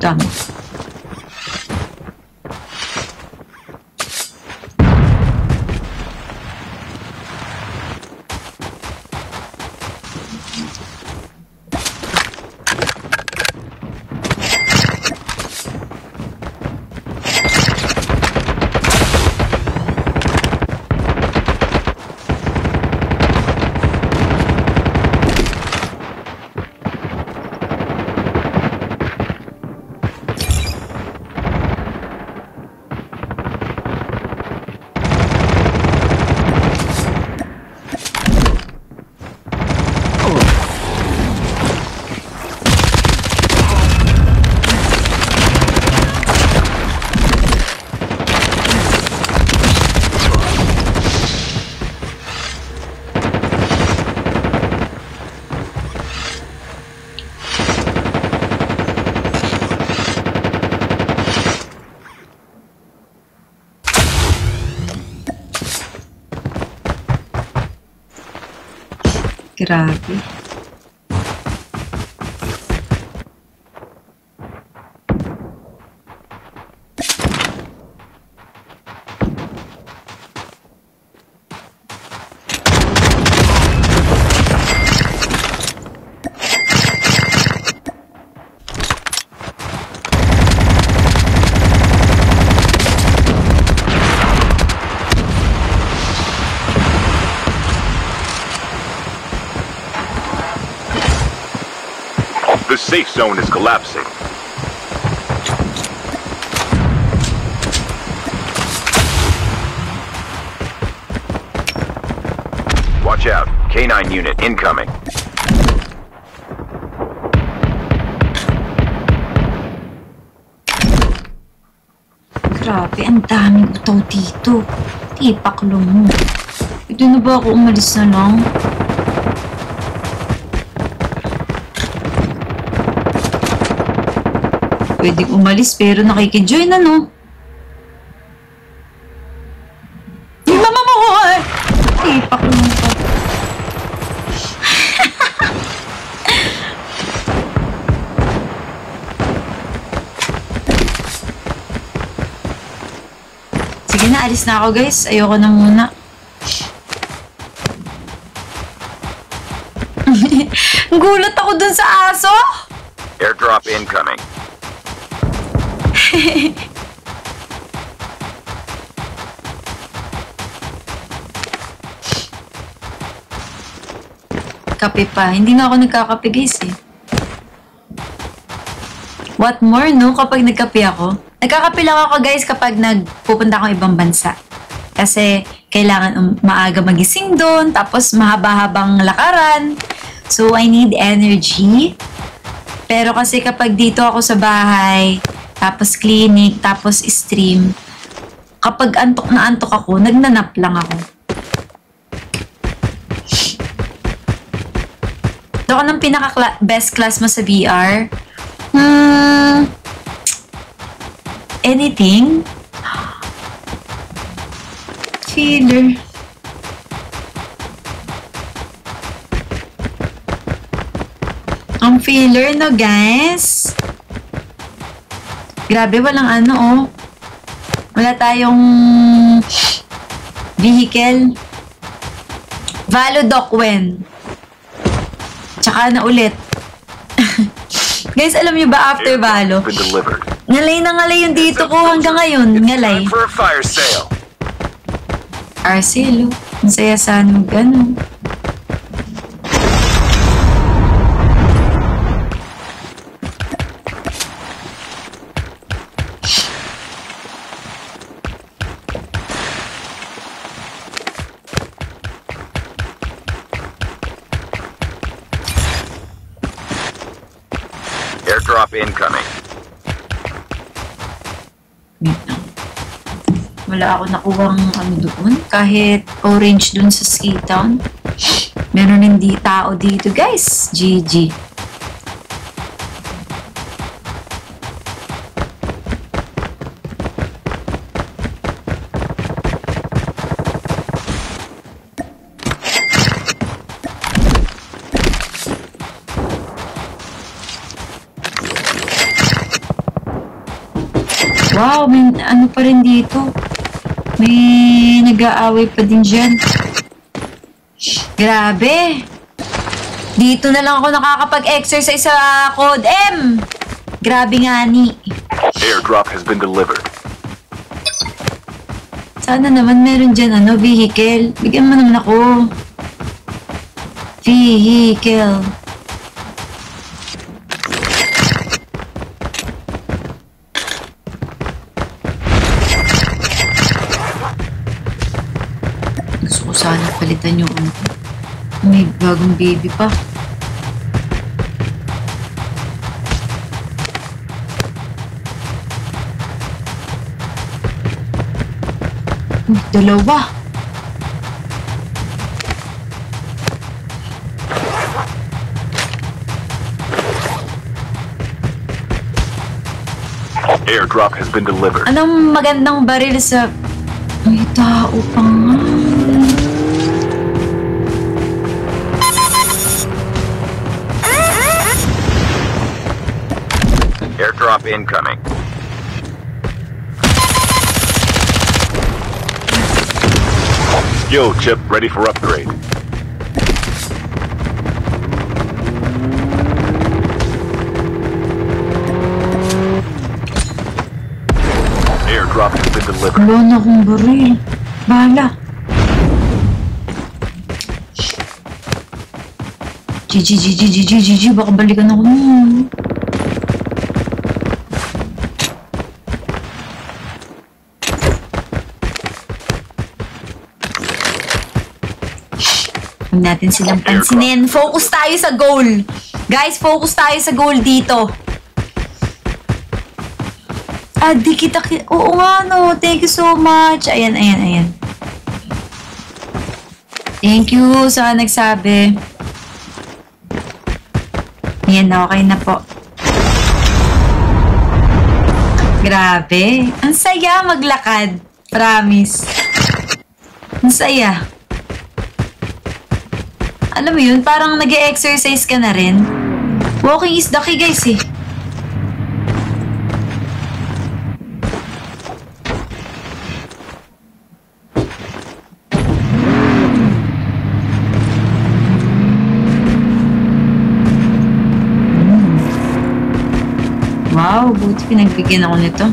Come. Grabe. The safe zone is collapsing. Watch out. K9 unit incoming. Grabe, ang daming utaw dito. Tipaklo mo. Pwede na ba ako umalis na lang? Pwedeng umalis pero nakikijoin na, no? Yung mama mo ko! Tipaklo mo pa. Sige na, alis na ako guys. Ayoko na muna. Gulat ako dun sa aso! Airdrop incoming. Kape pa. Hindi na ako nagkakape guys eh. What more no kapag nagkape ako? Nagkakape lang ako guys kapag nagpupunta akong ibang bansa. Kasi kailangan maaga magising doon, tapos mahaba-habang lakaran. So I need energy. Pero kasi kapag dito ako sa bahay, tapos clinic, tapos stream, kapag antok na antok ako, nagnanap lang ako. So, anong pinaka-best class mo sa VR? Anything? Filler. Ang filler, no guys? Grabe, walang ano, oh. Wala tayong vehicle. Valo Docwen. Tsaka na ulit. Guys, alam niyo ba after Valo? Ngalay na ngalay yung dito ko hanggang ngayon. Ngalay. Arcelo. Ang saya sana mag-ano. Airdrop incoming. Wait lang. Wala ako nakuhang ano doon. Kahit orange doon sa ski town. Meron hindi tao dito guys. GG. Wow, may ano pa rin dito. May nag-aaway pa din dyan. Grabe. Dito na lang ako nakakapag-exercise sa Code M. Grabe nga ni. Airdrop has been delivered. Sana naman meron dyan, vehicle. Bigyan mo naman ako. Vehicle. Gusto ko sana palitan yung may bagong baby pa. Dalawa. Airdrop has been delivered. Anong magandang baril sa... May tao pa nga. Airdrop incoming. Skill chip ready for upgrade. Airdrop has been delivered. Wala na akong baril. Bahala. GG. Baka balikan ako nun. Huwag natin silang pansinin. Focus tayo sa goal. Guys, focus tayo sa goal dito. Di kita... Oo nga, no. Thank you so much. Ayan. Thank you sa nagsabi. Ayan, okay na po. Grabe. Ang saya maglakad. Promise. Ang saya. Alam mo yun, parang nag-e-exercise ka na rin. Walking is the key, guys, eh. Wow, buti pinagbigyan ako nito.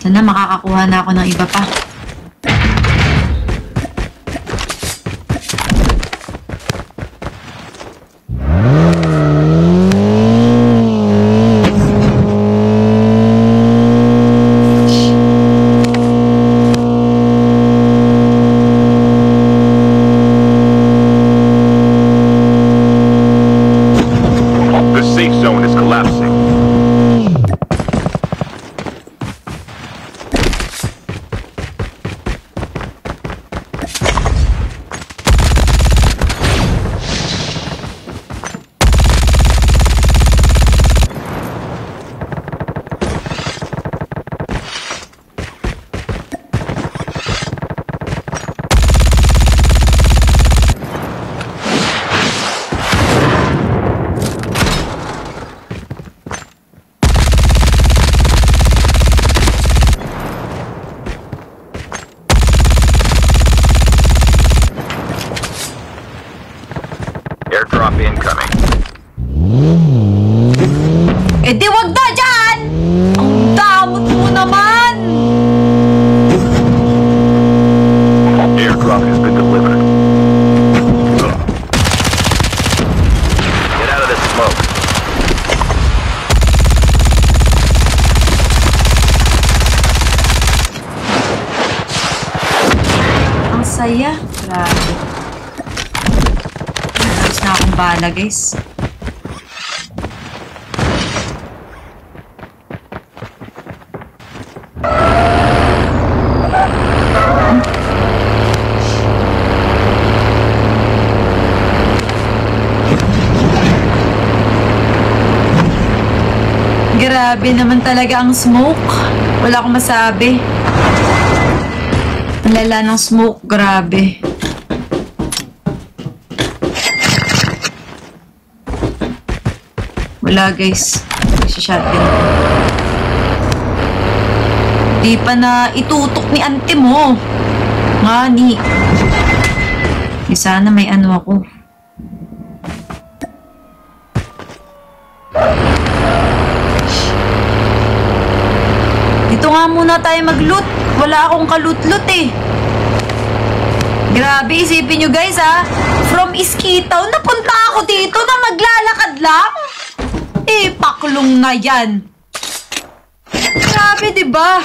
Sana makakakuha na ako ng iba pa. Airdrop incoming. Di wag na dyan! Ang damot mo naman! Airdrop has been delivered. Get out of this smoke. Ang saya. Grabe. Tapos na akong bala, guys. Grabe naman talaga ang smoke. Wala akong masabi. Ang lala ng smoke. Grabe. Wala, guys. Shotgun. Di pa na itutok ni ante mo. Ngani. Sana may ano ako. Dito nga muna tayo mag-loot. Wala akong ka-loot-loot eh. Grabe, isipin nyo guys ha. From Iskitaw, napunta ako dito na maglalakad lang. Eh, paklong na yan. Grabe, diba?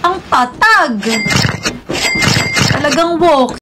Ang tatag. Talagang walk.